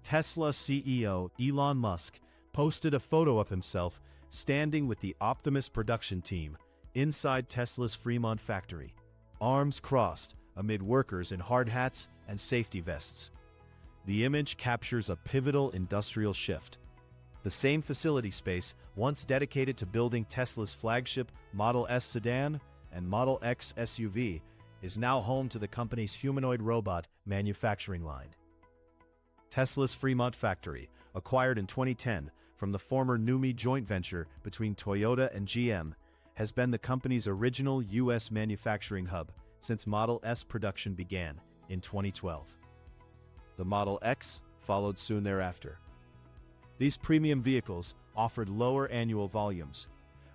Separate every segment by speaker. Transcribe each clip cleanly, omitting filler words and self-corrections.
Speaker 1: Tesla CEO Elon Musk posted a photo of himself standing with the Optimus production team inside Tesla's Fremont factory, arms crossed amid workers in hard hats and safety vests. The image captures a pivotal industrial shift. The same facility space, once dedicated to building Tesla's flagship Model S sedan and Model X SUV, is now home to the company's humanoid robot manufacturing line. Tesla's Fremont factory, acquired in 2010 from the former NUMMI joint venture between Toyota and GM, has been the company's original U.S. manufacturing hub since Model S production began in 2012. The Model X followed soon thereafter. These premium vehicles offered lower annual volumes,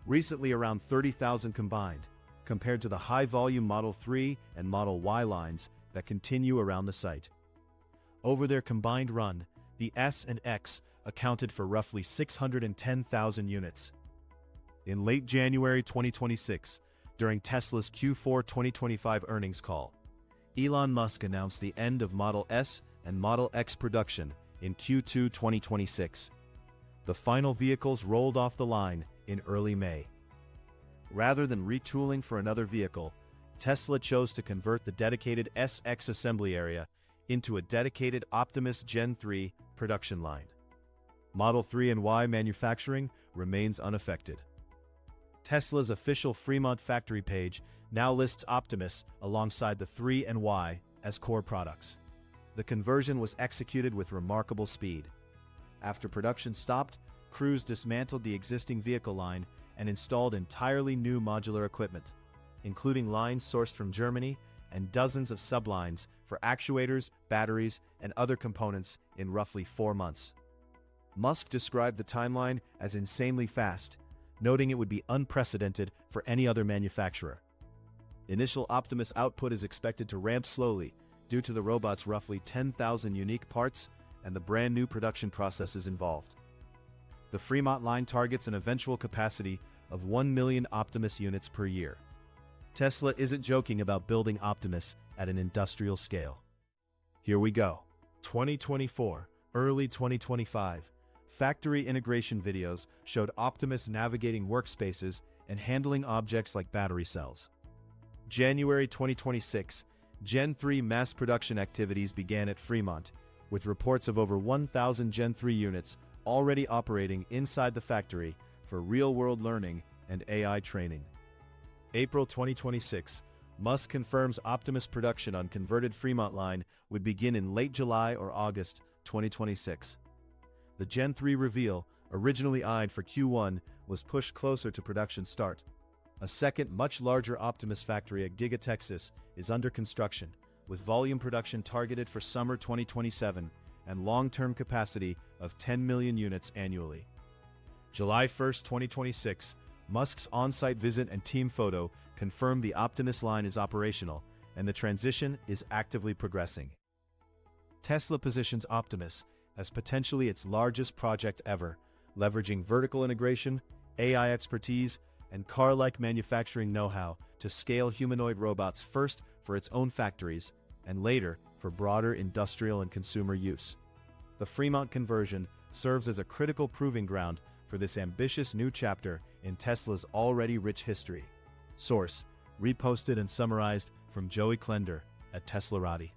Speaker 1: recently around 30,000 combined, compared to the high-volume Model 3 and Model Y lines that continue around the site. Over their combined run, the S and X accounted for roughly 610,000 units. In late January 2026, during Tesla's Q4 2025 earnings call, Elon Musk announced the end of Model S and Model X production in Q2 2026. The final vehicles rolled off the line in early May. Rather than retooling for another vehicle, Tesla chose to convert the dedicated SX assembly area into a dedicated Optimus Gen 3 production line. Model 3 and Y manufacturing remains unaffected. Tesla's official Fremont factory page now lists Optimus alongside the 3 and Y as core products. The conversion was executed with remarkable speed. After production stopped, crews dismantled the existing vehicle line and installed entirely new modular equipment, including lines sourced from Germany and dozens of sublines for actuators, batteries, and other components in roughly 4 months. Musk described the timeline as insanely fast, noting it would be unprecedented for any other manufacturer. Initial Optimus output is expected to ramp slowly due to the robot's roughly 10,000 unique parts and the brand new production processes involved. The Fremont line targets an eventual capacity of 1 million Optimus units per year. Tesla isn't joking about building Optimus at an industrial scale. Here we go. 2024, early 2025. Factory integration videos showed Optimus navigating workspaces and handling objects like battery cells. January 2026, Gen 3 mass production activities began at Fremont, with reports of over 1,000 Gen 3 units already operating inside the factory for real-world learning and AI training. April 2026, Musk confirms Optimus production on converted Fremont line would begin in late July or August 2026. The Gen 3 reveal, originally eyed for Q1, was pushed closer to production start. A second, much larger Optimus factory at Giga Texas is under construction, with volume production targeted for summer 2027 and long-term capacity of 10 million units annually. July 1, 2026, Musk's on-site visit and team photo confirmed the Optimus line is operational, and the transition is actively progressing. Tesla positions Optimus as potentially its largest project ever, leveraging vertical integration, AI expertise, and car-like manufacturing know-how to scale humanoid robots first for its own factories and later for broader industrial and consumer use. The Fremont conversion serves as a critical proving ground for this ambitious new chapter in Tesla's already rich history. Source: reposted and summarized from Joey Klender at teslarati.